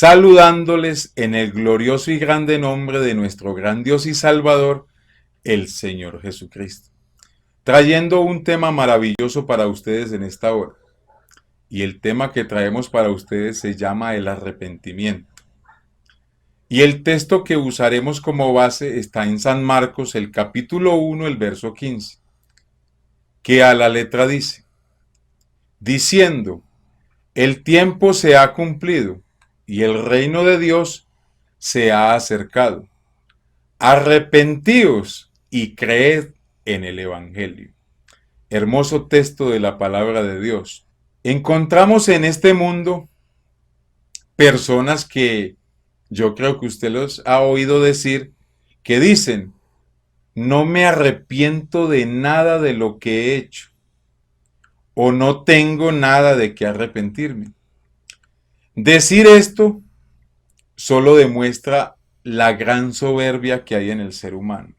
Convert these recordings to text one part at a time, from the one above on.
Saludándoles en el glorioso y grande nombre de nuestro gran Dios y Salvador, el Señor Jesucristo, trayendo un tema maravilloso para ustedes en esta hora. Y el tema que traemos para ustedes se llama el arrepentimiento. Y el texto que usaremos como base está en San Marcos, el capítulo 1, el verso 15, que a la letra dice, diciendo, el tiempo se ha cumplido y el reino de Dios se ha acercado. Arrepentíos y creed en el Evangelio. Hermoso texto de la palabra de Dios. Encontramos en este mundo personas que yo creo que usted los ha oído decir, que dicen, no me arrepiento de nada de lo que he hecho, o no tengo nada de qué arrepentirme. Decir esto solo demuestra la gran soberbia que hay en el ser humano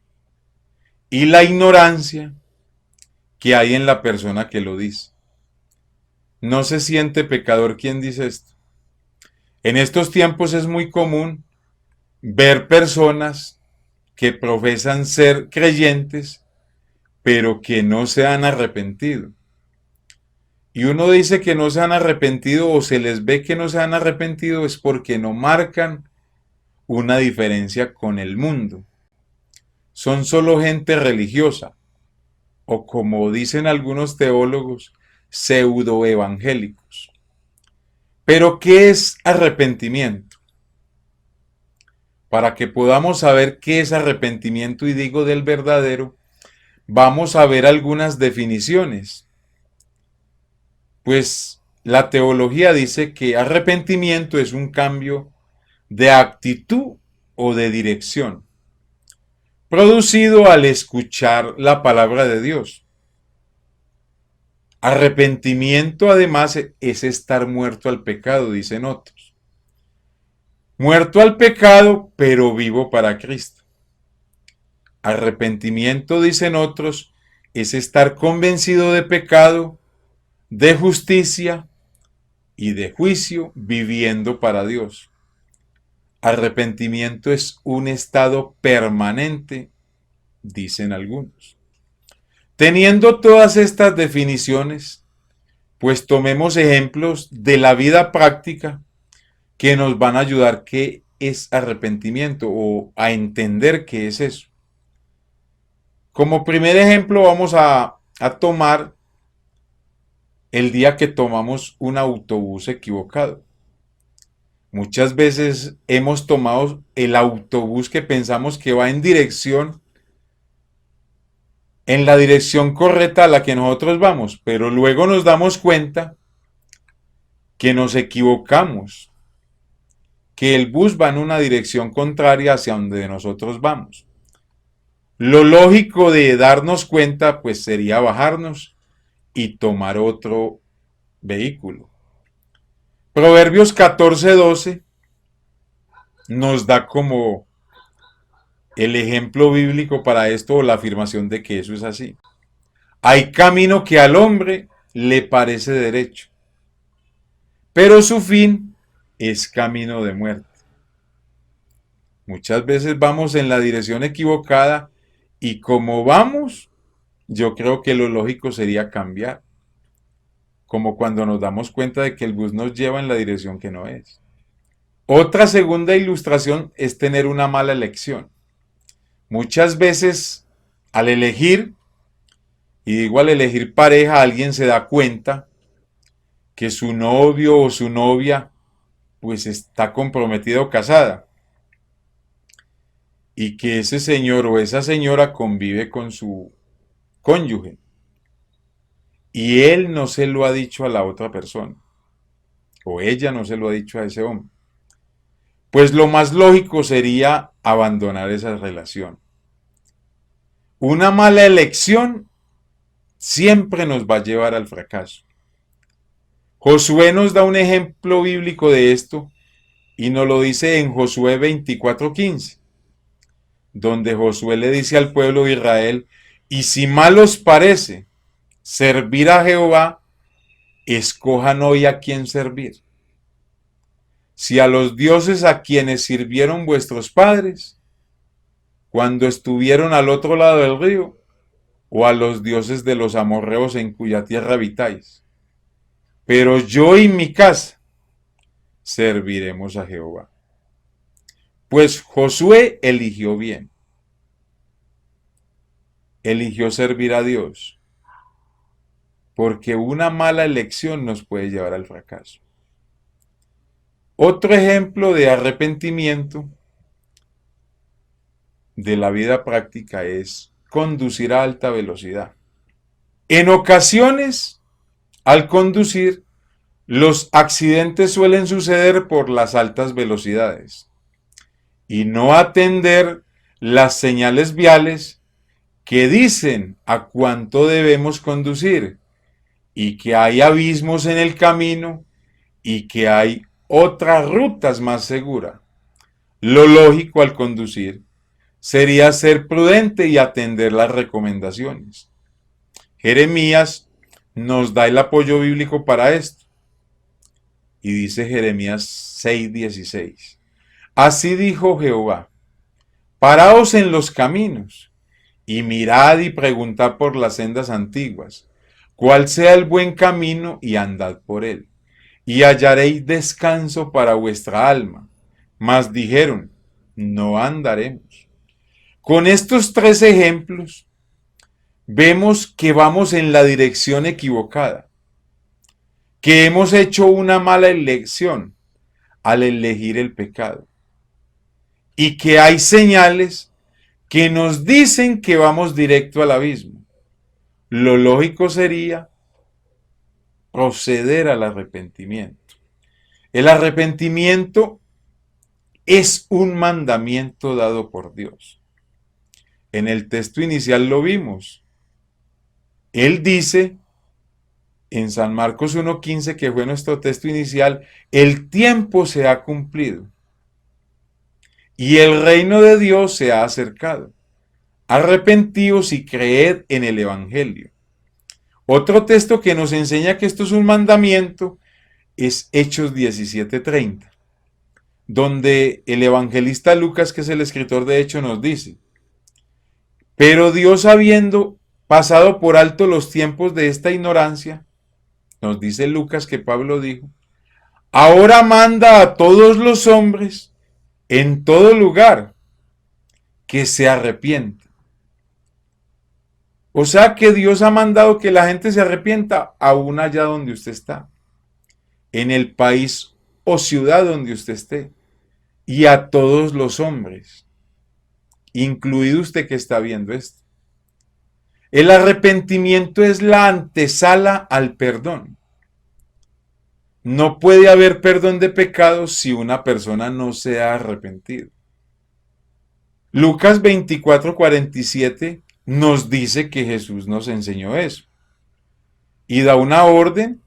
y la ignorancia que hay en la persona que lo dice. No se siente pecador quien dice esto. En estos tiempos es muy común ver personas que profesan ser creyentes, pero que no se han arrepentido. Y uno dice que no se han arrepentido o se les ve que no se han arrepentido es porque no marcan una diferencia con el mundo. Son solo gente religiosa, o como dicen algunos teólogos, pseudoevangélicos. Pero ¿qué es arrepentimiento? Para que podamos saber qué es arrepentimiento y digo del verdadero, vamos a ver algunas definiciones. Pues la teología dice que arrepentimiento es un cambio de actitud o de dirección, producido al escuchar la palabra de Dios. Arrepentimiento además es estar muerto al pecado, dicen otros. Muerto al pecado, pero vivo para Cristo. Arrepentimiento, dicen otros, es estar convencido de pecado, de justicia y de juicio, viviendo para Dios. Arrepentimiento es un estado permanente, dicen algunos. Teniendo todas estas definiciones, pues tomemos ejemplos de la vida práctica que nos van a ayudar qué es arrepentimiento o a entender qué es eso. Como primer ejemplo vamos a tomar el día que tomamos un autobús equivocado. Muchas veces hemos tomado el autobús que pensamos que va en la dirección correcta a la que nosotros vamos, pero luego nos damos cuenta que nos equivocamos, que el bus va en una dirección contraria hacia donde nosotros vamos. Lo lógico de darnos cuenta pues sería bajarnos y tomar otro vehículo. Proverbios 14:12 nos da como el ejemplo bíblico para esto o la afirmación de que eso es así. Hay camino que al hombre le parece derecho, pero su fin es camino de muerte. Muchas veces vamos en la dirección equivocada y como vamos, yo creo que lo lógico sería cambiar. Como cuando nos damos cuenta de que el bus nos lleva en la dirección que no es. Otra segunda ilustración es tener una mala elección. Muchas veces al elegir, y digo al elegir pareja, alguien se da cuenta que su novio o su novia pues está comprometida o casada y que ese señor o esa señora convive con su cónyuge y él no se lo ha dicho a la otra persona o ella no se lo ha dicho a ese hombre. Pues lo más lógico sería abandonar esa relación. Una mala elección siempre nos va a llevar al fracaso. Josué nos da un ejemplo bíblico de esto y nos lo dice en Josué 24:15, donde Josué le dice al pueblo de Israel, y si mal os parece servir a Jehová, escojan hoy a quién servir. Si a los dioses a quienes sirvieron vuestros padres, cuando estuvieron al otro lado del río, o a los dioses de los amorreos en cuya tierra habitáis. Pero yo y mi casa serviremos a Jehová. Pues Josué eligió bien, eligió servir a Dios, porque una mala elección nos puede llevar al fracaso. Otro ejemplo de arrepentimiento de la vida práctica es conducir a alta velocidad. En ocasiones, al conducir, los accidentes suelen suceder por las altas velocidades y no atender las señales viales que dicen a cuánto debemos conducir y que hay abismos en el camino y que hay otras rutas más seguras. Lo lógico al conducir sería ser prudente y atender las recomendaciones. Jeremías nos da el apoyo bíblico para esto. Y dice Jeremías 6:16. Así dijo Jehová, paraos en los caminos y mirad y preguntad por las sendas antiguas, cuál sea el buen camino y andad por él, y hallaréis descanso para vuestra alma. Mas dijeron, no andaremos. Con estos tres ejemplos, vemos que vamos en la dirección equivocada, que hemos hecho una mala elección al elegir el pecado, y que hay señales que nos dicen que vamos directo al abismo. Lo lógico sería proceder al arrepentimiento. El arrepentimiento es un mandamiento dado por Dios. En el texto inicial lo vimos. Él dice en San Marcos 1:15, que fue nuestro texto inicial, el tiempo se ha cumplido y el reino de Dios se ha acercado. Arrepentíos y creed en el Evangelio. Otro texto que nos enseña que esto es un mandamiento es Hechos 17:30, donde el evangelista Lucas, que es el escritor de Hechos, nos dice, pero Dios, habiendo pasado por alto los tiempos de esta ignorancia, nos dice Lucas que Pablo dijo, ahora manda a todos los hombres en todo lugar que se arrepientan. O sea que Dios ha mandado que la gente se arrepienta aún allá donde usted está, en el país o ciudad donde usted esté, y a todos los hombres, incluido usted que está viendo esto. El arrepentimiento es la antesala al perdón. No puede haber perdón de pecados si una persona no se ha arrepentido. Lucas 24:47 nos dice que Jesús nos enseñó eso y da una orden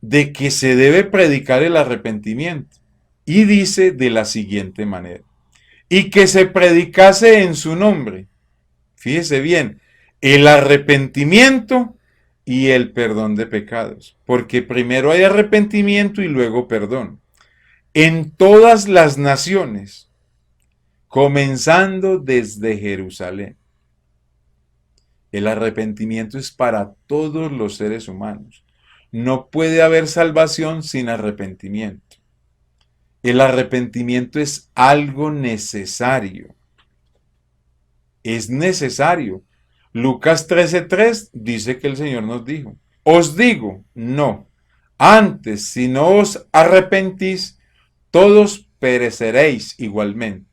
de que se debe predicar el arrepentimiento. Y dice de la siguiente manera, y que se predicase en su nombre. Fíjese bien, el arrepentimiento y el perdón de pecados, porque primero hay arrepentimiento y luego perdón. En todas las naciones, comenzando desde Jerusalén. El arrepentimiento es para todos los seres humanos. No puede haber salvación sin arrepentimiento. El arrepentimiento es algo necesario. Es necesario. Lucas 13:3 dice que el Señor nos dijo, os digo, no, antes si no os arrepentís, todos pereceréis igualmente.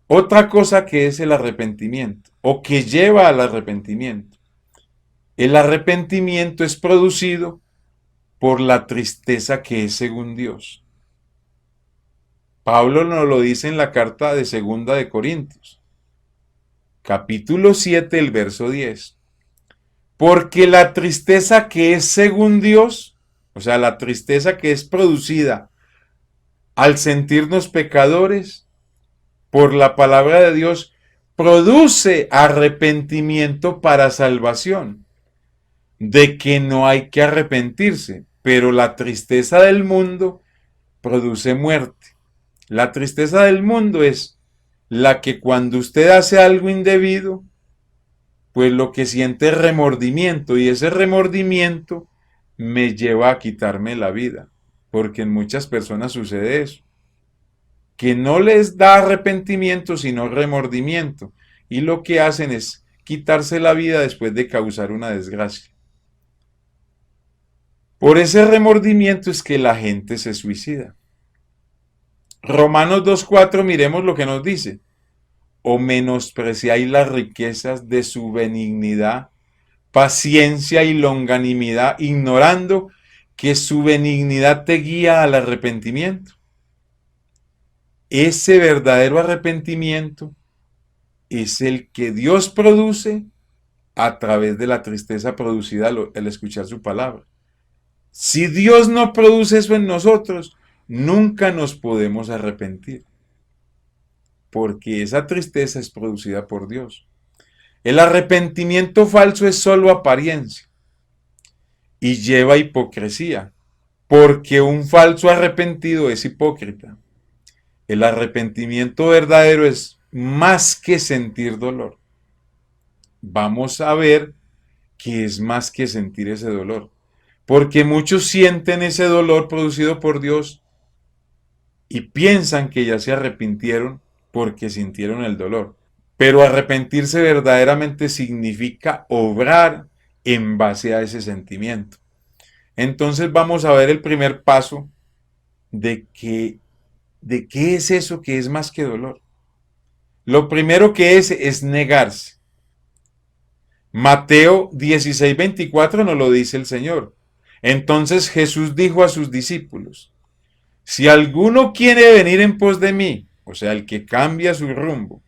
Otra cosa que es el arrepentimiento, o que lleva al arrepentimiento. El arrepentimiento es producido por la tristeza que es según Dios. Pablo nos lo dice en la carta de 2 de Corintios, capítulo 7, el verso 10. Porque la tristeza que es según Dios, o sea, la tristeza que es producida al sentirnos pecadores por la palabra de Dios, produce arrepentimiento para salvación, de que no hay que arrepentirse, pero la tristeza del mundo produce muerte. La tristeza del mundo es la que cuando usted hace algo indebido, pues lo que siente es remordimiento, y ese remordimiento me lleva a quitarme la vida, porque en muchas personas sucede eso, que no les da arrepentimiento sino remordimiento, y lo que hacen es quitarse la vida después de causar una desgracia. Por ese remordimiento es que la gente se suicida. Romanos 2.4, miremos lo que nos dice. O menospreciáis las riquezas de su benignidad, paciencia y longanimidad, ignorando que su benignidad te guía al arrepentimiento. Ese verdadero arrepentimiento es el que Dios produce a través de la tristeza producida al escuchar su palabra. Si Dios no produce eso en nosotros, nunca nos podemos arrepentir, porque esa tristeza es producida por Dios. El arrepentimiento falso es solo apariencia y lleva hipocresía, porque un falso arrepentido es hipócrita. El arrepentimiento verdadero es más que sentir dolor. Vamos a ver que es más que sentir ese dolor, porque muchos sienten ese dolor producido por Dios y piensan que ya se arrepintieron porque sintieron el dolor. Pero arrepentirse verdaderamente significa obrar en base a ese sentimiento. Entonces vamos a ver el primer paso de qué es eso que es más que dolor. Lo primero que es negarse. Mateo 16:24 nos lo dice el Señor. Entonces Jesús dijo a sus discípulos: si alguno quiere venir en pos de mí, o sea, el que cambia su rumbo,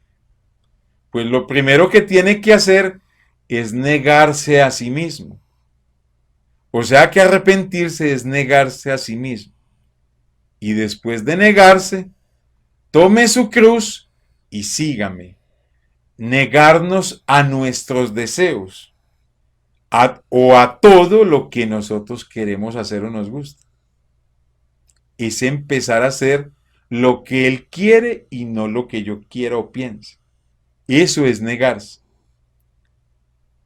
pues lo primero que tiene que hacer es negarse a sí mismo. O sea que arrepentirse es negarse a sí mismo. Y después de negarse, tome su cruz y sígame. Negarnos a nuestros deseos o a todo lo que nosotros queremos hacer o nos gusta. Es empezar a hacer lo que Él quiere y no lo que yo quiera o piense. Eso es negarse.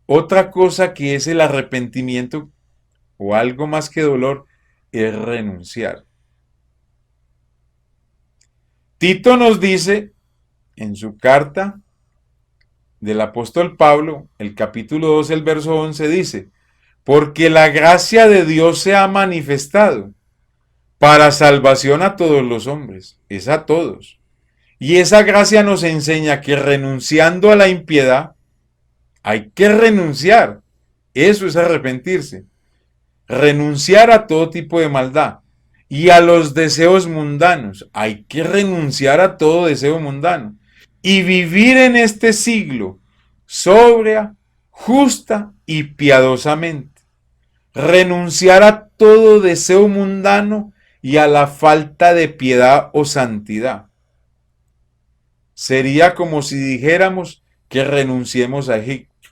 Otra cosa que es el arrepentimiento o algo más que dolor es renunciar. Tito nos dice en su carta del apóstol Pablo, el capítulo 2, el verso 11 dice: porque la gracia de Dios se ha manifestado para salvación a todos los hombres, es a todos. Y esa gracia nos enseña que renunciando a la impiedad, hay que renunciar. Eso es arrepentirse. Renunciar a todo tipo de maldad. Y a los deseos mundanos. Hay que renunciar a todo deseo mundano. Y vivir en este siglo sobria, justa y piadosamente. Renunciar a todo deseo mundano y a la falta de piedad o santidad. Sería como si dijéramos que renunciemos a Egipto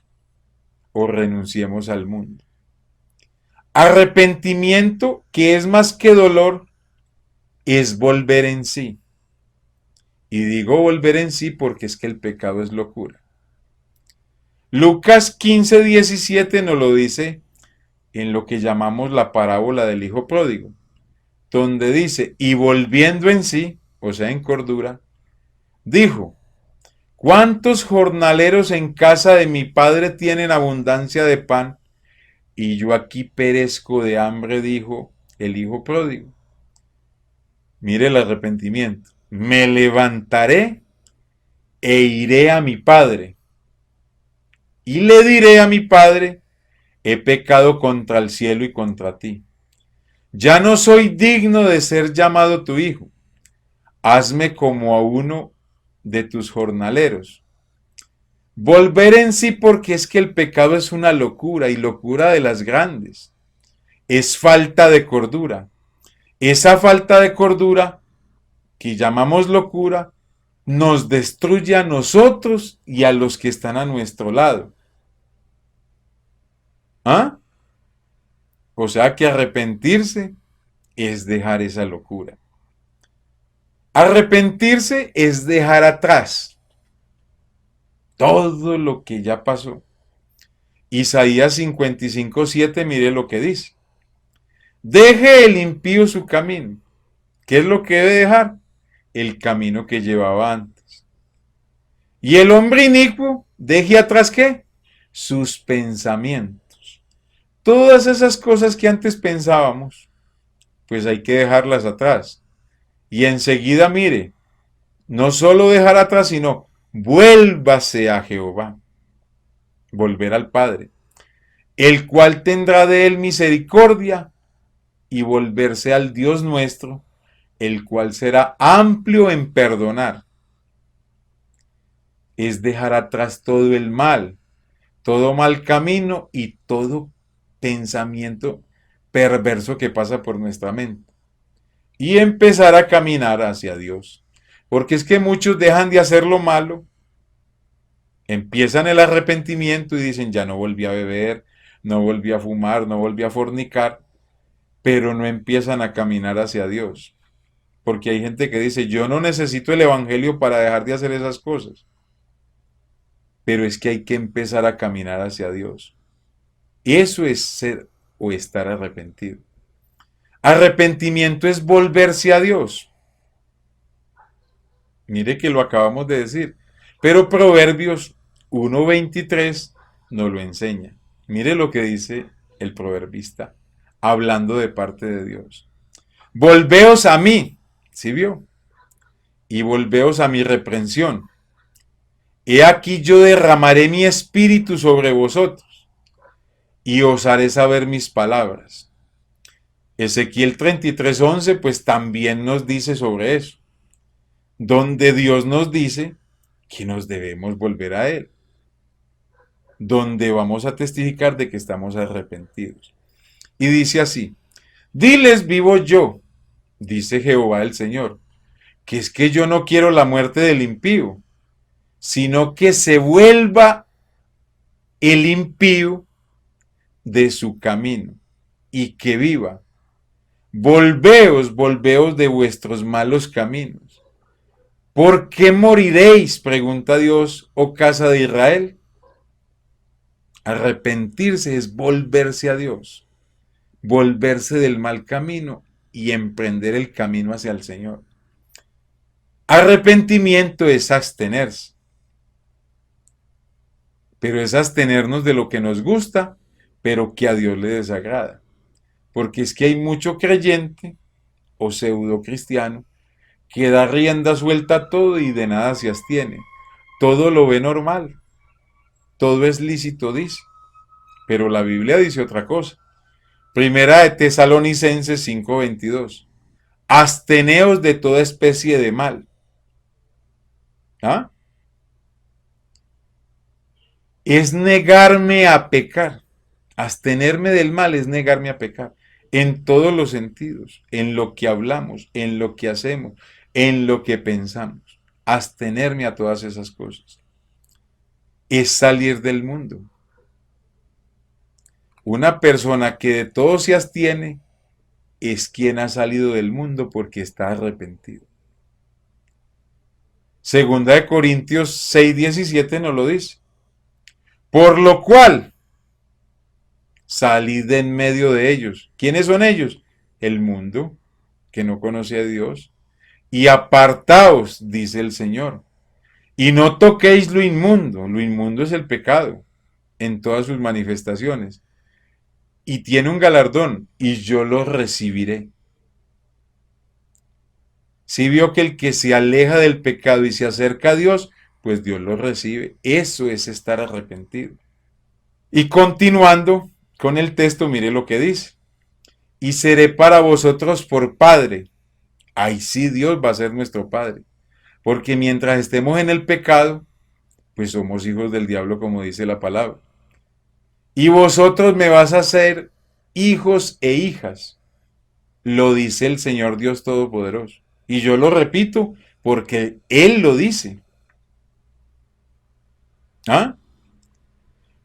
o renunciemos al mundo. Arrepentimiento, que es más que dolor, es volver en sí. Y digo volver en sí porque es que el pecado es locura. Lucas 15:17 nos lo dice en lo que llamamos la parábola del hijo pródigo, donde dice: y volviendo en sí, o sea, en cordura, dijo: ¿cuántos jornaleros en casa de mi padre tienen abundancia de pan, y yo aquí perezco de hambre? Dijo el hijo pródigo. Mire el arrepentimiento. Me levantaré e iré a mi padre, y le diré a mi padre: he pecado contra el cielo y contra ti. Ya no soy digno de ser llamado tu hijo. Hazme como a uno de tus jornaleros. Volver en sí porque es que el pecado es una locura y locura de las grandes. Es falta de cordura. Esa falta de cordura que llamamos locura nos destruye a nosotros y a los que están a nuestro lado. ¿Ah? O sea que arrepentirse es dejar esa locura. Arrepentirse es dejar atrás todo lo que ya pasó. Isaías 55:7, mire lo que dice. Deje el impío su camino. ¿Qué es lo que debe dejar? El camino que llevaba antes. Y el hombre inicuo, deje atrás ¿qué? Sus pensamientos. Todas esas cosas que antes pensábamos, pues hay que dejarlas atrás. Y enseguida, mire, no solo dejar atrás, sino vuélvase a Jehová, volver al Padre, el cual tendrá de él misericordia, y volverse al Dios nuestro, el cual será amplio en perdonar. Es dejar atrás todo el mal, todo mal camino y todo pensamiento perverso que pasa por nuestra mente. Y empezar a caminar hacia Dios. Porque es que muchos dejan de hacer lo malo, empiezan el arrepentimiento y dicen, ya no volví a beber, no volví a fumar, no volví a fornicar, pero no empiezan a caminar hacia Dios. Porque hay gente que dice, yo no necesito el Evangelio para dejar de hacer esas cosas. Pero es que hay que empezar a caminar hacia Dios. Eso es ser o estar arrepentido. Arrepentimiento es volverse a Dios. Mire que lo acabamos de decir. Pero Proverbios 1:23 nos lo enseña. Mire lo que dice el proverbista, hablando de parte de Dios. Volveos a mí, ¿sí vio? Y volveos a mi reprensión. He aquí yo derramaré mi espíritu sobre vosotros y os haré saber mis palabras. Ezequiel 33:11 pues también nos dice sobre eso, donde Dios nos dice que nos debemos volver a Él, donde vamos a testificar de que estamos arrepentidos. Y dice así, diles vivo yo, dice Jehová el Señor, que es que yo no quiero la muerte del impío, sino que se vuelva el impío de su camino y que viva. Volveos, volveos de vuestros malos caminos. ¿Por qué moriréis? Pregunta Dios, oh casa de Israel. Arrepentirse es volverse a Dios, volverse del mal camino y emprender el camino hacia el Señor. Arrepentimiento es abstenerse, pero es abstenernos de lo que nos gusta, pero que a Dios le desagrada. Porque es que hay mucho creyente o pseudo cristiano que da rienda suelta a todo y de nada se abstiene. Todo lo ve normal, todo es lícito, dice. Pero la Biblia dice otra cosa. Primera de Tesalonicenses 5:22. Absteneos de toda especie de mal. ¿Ah? Es negarme a pecar. Abstenerme del mal es negarme a pecar. En todos los sentidos. En lo que hablamos, en lo que hacemos, en lo que pensamos. Abstenerme a todas esas cosas. Es salir del mundo. Una persona que de todo se abstiene es quien ha salido del mundo porque está arrepentido. Segunda de Corintios 6:17 nos lo dice. Por lo cual, salid de en medio de ellos. ¿Quiénes son ellos? El mundo, que no conoce a Dios. Y apartaos, dice el Señor. Y no toquéis lo inmundo. Lo inmundo es el pecado en todas sus manifestaciones. Y tiene un galardón, y yo lo recibiré. Si vio que el que se aleja del pecado y se acerca a Dios, pues Dios lo recibe. Eso es estar arrepentido. Y continuando con el texto, mire lo que dice. Y seré para vosotros por Padre. Ahí sí Dios va a ser nuestro Padre. Porque mientras estemos en el pecado, pues somos hijos del diablo como dice la palabra. Y vosotros me vas a hacer hijos e hijas, lo dice el Señor Dios Todopoderoso. Y yo lo repito porque Él lo dice. ¿Ah?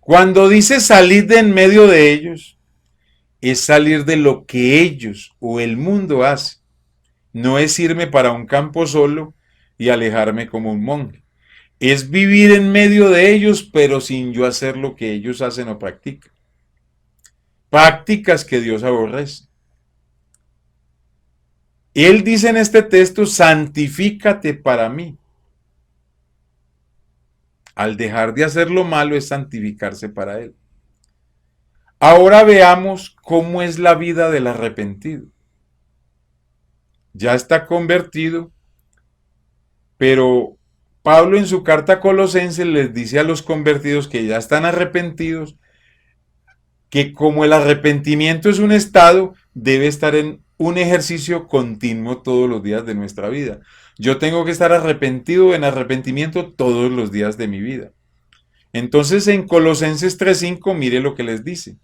Cuando dice salir de en medio de ellos, es salir de lo que ellos o el mundo hace. No es irme para un campo solo y alejarme como un monje. Es vivir en medio de ellos, pero sin yo hacer lo que ellos hacen o practican. Prácticas que Dios aborrece. Él dice en este texto, santifícate para mí. Al dejar de hacer lo malo es santificarse para Él. Ahora veamos cómo es la vida del arrepentido. Ya está convertido, pero Pablo en su carta a Colosenses les dice a los convertidos que ya están arrepentidos, que como el arrepentimiento es un estado, debe estar en un ejercicio continuo todos los días de nuestra vida. Yo tengo que estar arrepentido en arrepentimiento todos los días de mi vida. Entonces en Colosenses 3:5 mire lo que les dice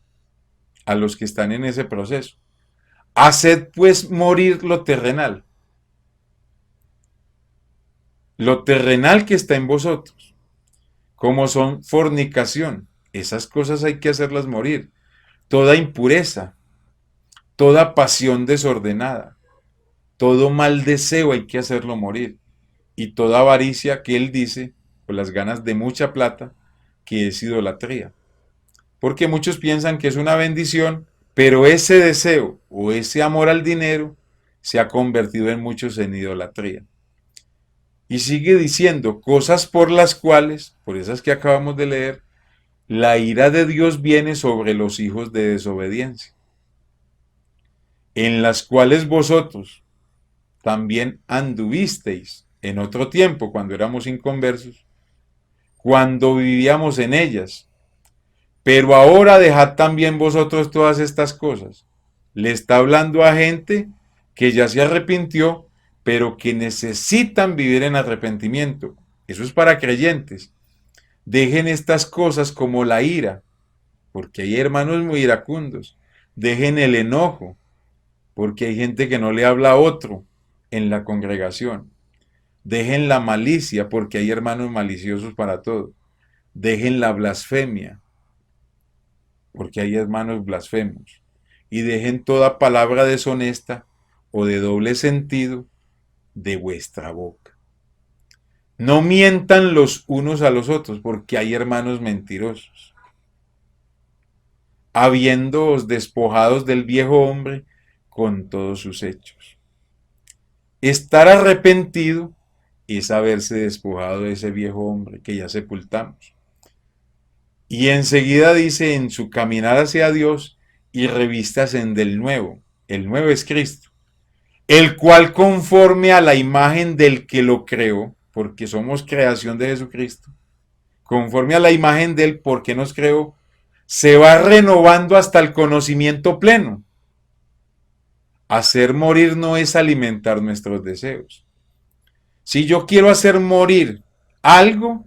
a los que están en ese proceso. Haced pues morir lo terrenal que está en vosotros, como son fornicación. Esas cosas hay que hacerlas morir. Toda impureza, toda pasión desordenada, todo mal deseo hay que hacerlo morir. Y toda avaricia que él dice, o las ganas de mucha plata, que es idolatría. Porque muchos piensan que es una bendición, pero ese deseo o ese amor al dinero se ha convertido en muchos en idolatría. Y sigue diciendo cosas por las cuales, por esas que acabamos de leer, la ira de Dios viene sobre los hijos de desobediencia, en las cuales vosotros también anduvisteis en otro tiempo, cuando éramos inconversos, cuando vivíamos en ellas. Pero ahora dejad también vosotros todas estas cosas. Le está hablando a gente que ya se arrepintió, pero que necesitan vivir en arrepentimiento. Eso es para creyentes. Dejen estas cosas como la ira, porque hay hermanos muy iracundos. Dejen el enojo, porque hay gente que no le habla a otro en la congregación. Dejen la malicia, porque hay hermanos maliciosos para todo. Dejen la blasfemia, porque hay hermanos blasfemos. Y dejen toda palabra deshonesta o de doble sentido de vuestra boca. No mientan los unos a los otros, porque hay hermanos mentirosos. Habiéndoos despojados del viejo hombre con todos sus hechos. Estar arrepentido es haberse despojado de ese viejo hombre que ya sepultamos. Y enseguida dice en su caminar hacia Dios y revistas en del nuevo. El nuevo es Cristo, el cual conforme a la imagen del que lo creó, porque somos creación de Jesucristo, conforme a la imagen de él, porque nos creó, se va renovando hasta el conocimiento pleno. Hacer morir no es alimentar nuestros deseos. Si yo quiero hacer morir algo,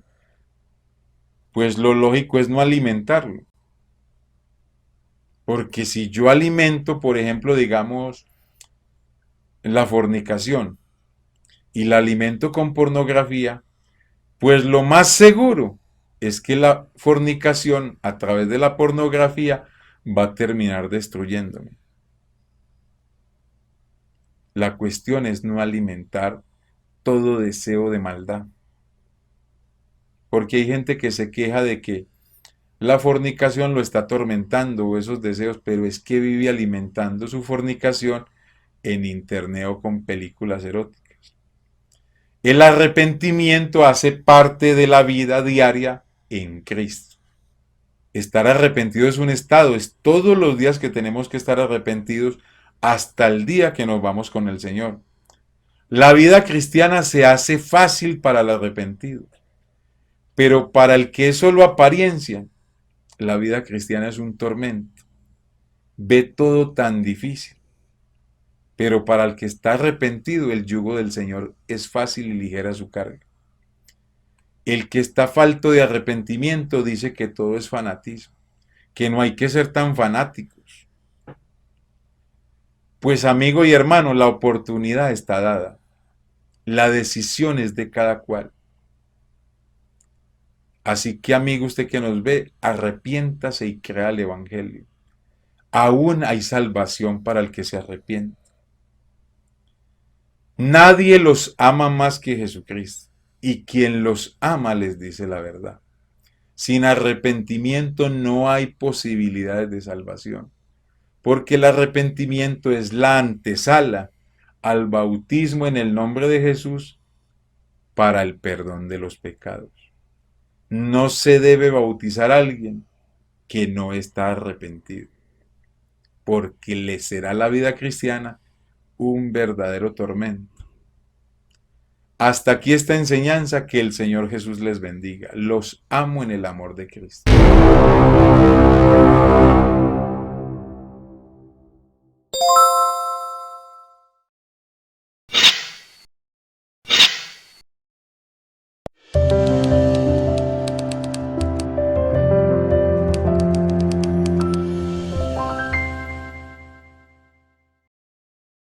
pues lo lógico es no alimentarlo. Porque si yo alimento, por ejemplo, digamos, la fornicación y la alimento con pornografía, pues lo más seguro es que la fornicación a través de la pornografía va a terminar destruyéndome. La cuestión es no alimentar todo deseo de maldad. Porque hay gente que se queja de que la fornicación lo está atormentando o esos deseos, pero es que vive alimentando su fornicación en internet o con películas eróticas. El arrepentimiento hace parte de la vida diaria en Cristo. Estar arrepentido es un estado, es todos los días que tenemos que estar arrepentidos hasta el día que nos vamos con el Señor. La vida cristiana se hace fácil para el arrepentido, pero para el que es solo apariencia, la vida cristiana es un tormento. Ve todo tan difícil, pero para el que está arrepentido, el yugo del Señor es fácil y ligera su carga. El que está falto de arrepentimiento dice que todo es fanatismo, que no hay que ser tan fanáticos. Pues amigo y hermano, la oportunidad está dada. La decisión es de cada cual. Así que amigo, usted que nos ve, arrepiéntase y crea el Evangelio. Aún hay salvación para el que se arrepiente. Nadie los ama más que Jesucristo, y quien los ama les dice la verdad. Sin arrepentimiento no hay posibilidades de salvación, porque el arrepentimiento es la antesala al bautismo en el nombre de Jesús para el perdón de los pecados. No se debe bautizar a alguien que no está arrepentido, porque le será la vida cristiana un verdadero tormento. Hasta aquí esta enseñanza, que el Señor Jesús les bendiga. Los amo en el amor de Cristo.